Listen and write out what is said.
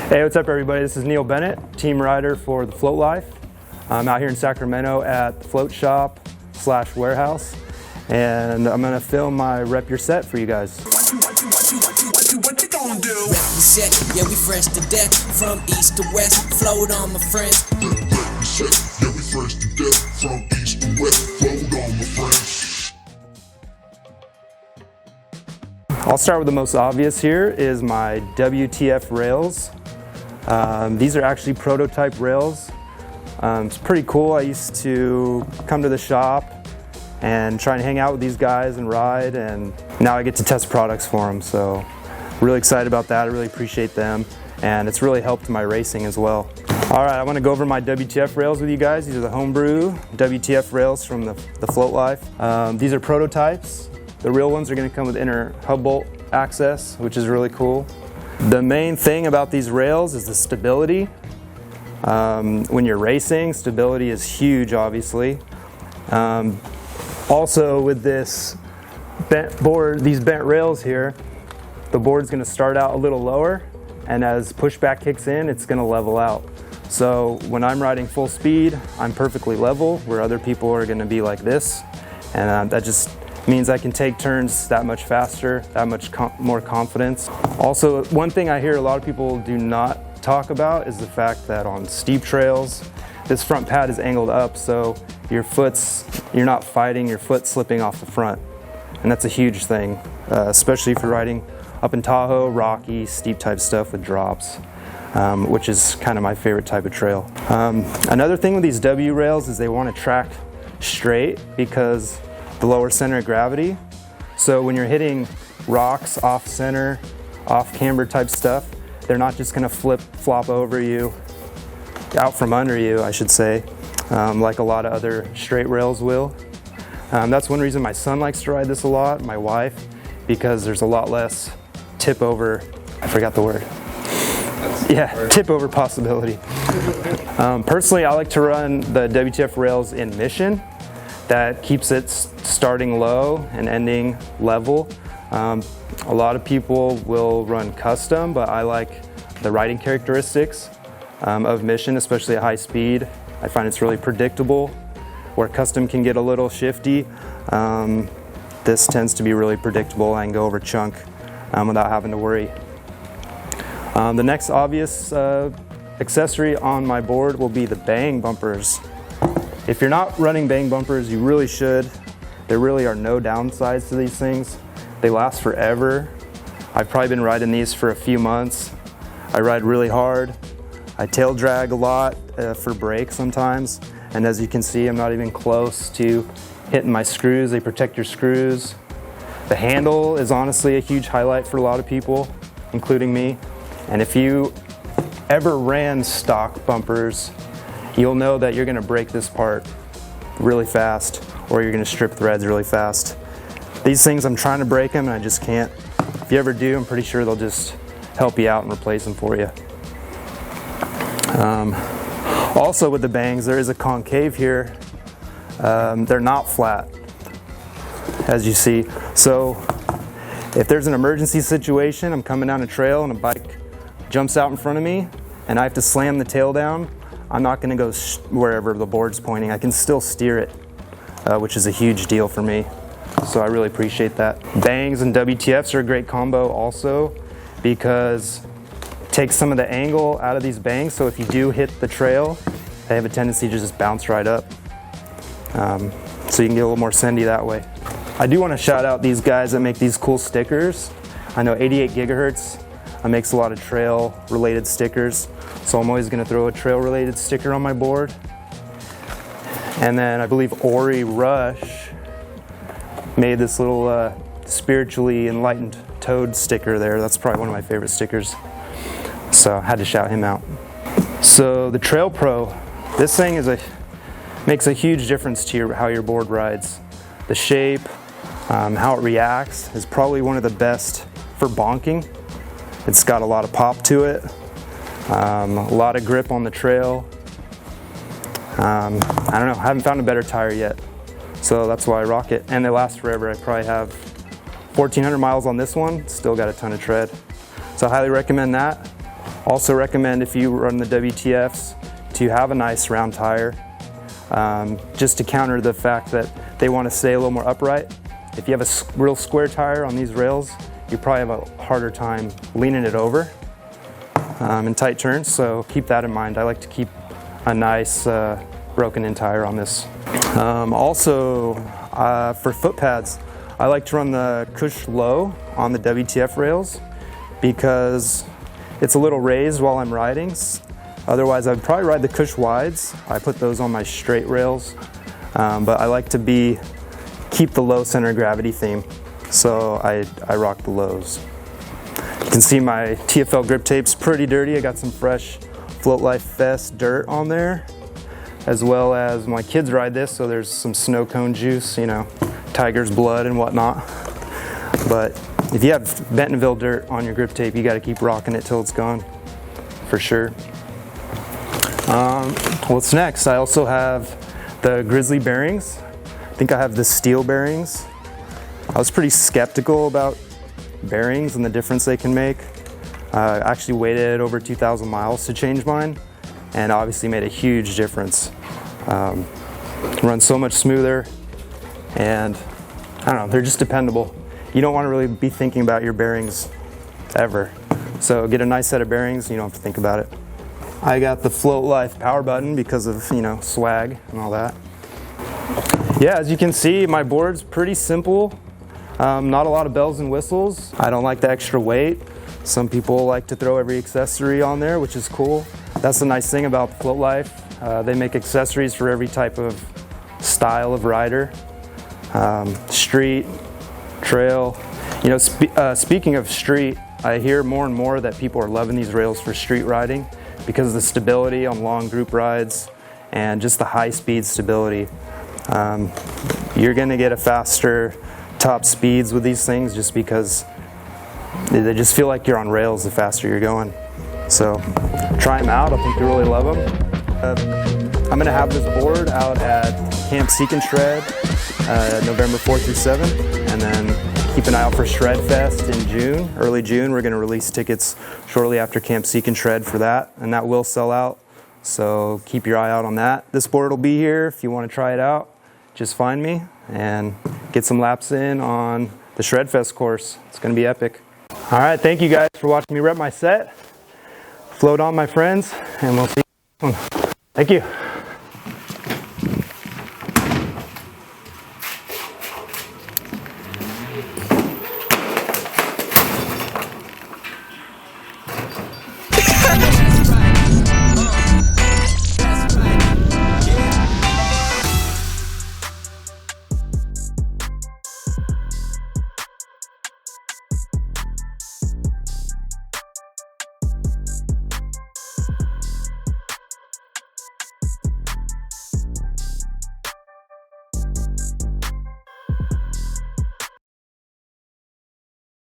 Hey, what's up everybody? This is Bennett, team rider for TheFloatLife. I'm out here in Sacramento at the float shop / warehouse, and I'm gonna film my rep your set for you guys. Rep your set, yeah, we fresh to death. From east to west, float on my friends. Rep your set, yeah, we fresh to death. From east to west, float on my friends. I'll start with the most obvious here is my WTF rails. These are actually prototype rails. It's pretty cool. I used to come to the shop and try and hang out with these guys and ride, and now I get to test products for them. So really excited about that. I really appreciate them, and it's really helped my racing as well. All right, I want to go over my WTF rails with you guys. These are the homebrew WTF rails from the TheFloatLife. These are prototypes. The real ones are going to come with inner hub bolt access, which is really cool. The main thing about these rails is the stability. When you're racing, stability is huge, obviously. Also, with this bent board, these bent rails here, the board's going to start out a little lower, and as pushback kicks in, it's going to level out. So when I'm riding full speed, I'm perfectly level, where other people are going to be like this, and that just means I can take turns that much faster, that much more confidence. Also, one thing I hear a lot of people do not talk about is the fact that on steep trails, this front pad is angled up, so you're not fighting your foot slipping off the front. And that's a huge thing, especially if you're riding up in Tahoe, rocky, steep type stuff with drops, which is kind of my favorite type of trail. Another thing with these W rails is they want to track straight because the lower center of gravity. So when you're hitting rocks off center, off camber type stuff, they're not just gonna flop over you, out from under you, I should say, like a lot of other straight rails will. That's one reason my son likes to ride this a lot, my wife, because there's a lot less tip over, I forgot the word. Yeah, tip over possibility. Personally, I like to run the WTF rails in Mission. That keeps it starting low and ending level. A lot of people will run custom, but I like the riding characteristics of Mission, especially at high speed. I find it's really predictable. Where custom can get a little shifty, this tends to be really predictable. I can go over chunk without having to worry. The next obvious accessory on my board will be the bang bumpers. If you're not running bang bumpers, you really should. There really are no downsides to these things. They last forever. I've probably been riding these for a few months. I ride really hard. I tail drag a lot for brakes sometimes. And as you can see, I'm not even close to hitting my screws. They protect your screws. The handle is honestly a huge highlight for a lot of people, including me. And if you ever ran stock bumpers, you'll know that you're gonna break this part really fast, or you're gonna strip threads really fast. These things, I'm trying to break them and I just can't. If you ever do, I'm pretty sure they'll just help you out and replace them for you. Also with the bangs, there is a concave here. They're not flat, as you see. So if there's an emergency situation, I'm coming down a trail and a bike jumps out in front of me and I have to slam the tail down, I'm not going to go wherever the board's pointing. I can still steer it, which is a huge deal for me. So I really appreciate that. Bangs and WTFs are a great combo also because it takes some of the angle out of these bangs. So if you do hit the trail, they have a tendency to just bounce right up. So you can get a little more sendy that way. I do want to shout out these guys that make these cool stickers. I know 88 gigahertz makes a lot of trail related stickers. So I'm always going to throw a trail-related sticker on my board. And then I believe Ori Rush made this little spiritually enlightened toad sticker there. That's probably one of my favorite stickers. So I had to shout him out. So the Trail Pro, this thing makes a huge difference to how your board rides. The shape, how it reacts is probably one of the best for bonking. It's got a lot of pop to it. A lot of grip on the trail. I don't know, I haven't found a better tire yet. So that's why I rock it. And they last forever. I probably have 1,400 miles on this one. Still got a ton of tread. So I highly recommend that. Also recommend if you run the WTFs to have a nice round tire, just to counter the fact that they want to stay a little more upright. If you have a real square tire on these rails, you probably have a harder time leaning it over in tight turns, so keep that in mind. I like to keep a nice broken in tire on this. Also, for foot pads, I like to run the Cush low on the WTF rails because it's a little raised while I'm riding. Otherwise, I'd probably ride the Cush wides. I put those on my straight rails, but I like to keep the low center of gravity theme, so I rock the lows. You can see my TFL grip tape's pretty dirty. I got some fresh TheFloatLife Fest dirt on there, as well as my kids ride this, so there's some snow cone juice, you know, tiger's blood and whatnot. But if you have Bentonville dirt on your grip tape, you got to keep rocking it till it's gone, for sure. What's next? I also have the Grizzly bearings. I think I have the steel bearings. I was pretty skeptical about bearings and the difference they can make. I actually waited over 2,000 miles to change mine, and obviously made a huge difference. Run so much smoother, and I don't know, they're just dependable. You don't want to really be thinking about your bearings ever. So get a nice set of bearings, you don't have to think about it. I got the TheFloatLife power button because of, you know, swag and all that. Yeah, as you can see, my board's pretty simple. Not a lot of bells and whistles. I don't like the extra weight. Some people like to throw every accessory on there, which is cool. That's the nice thing about TheFloatLife. They make accessories for every type of style of rider. Street, trail. You know, speaking of street, I hear more and more that people are loving these rails for street riding because of the stability on long group rides and just the high speed stability. You're gonna get a faster top speeds with these things just because they just feel like you're on rails the faster you're going. So try them out, I think you'll really love them. I'm gonna have this board out at Camp Seek and Shred November 4th through 7th, and then keep an eye out for Shred Fest in June, early June. We're gonna release tickets shortly after Camp Seek and Shred for that, and that will sell out. So keep your eye out on that. This board will be here if you want to try it out. Just find me and get some laps in on the Shred Fest course. It's going to be epic. All right, thank you guys for watching me rep my set. Float on, my friends, and we'll see you. Thank you.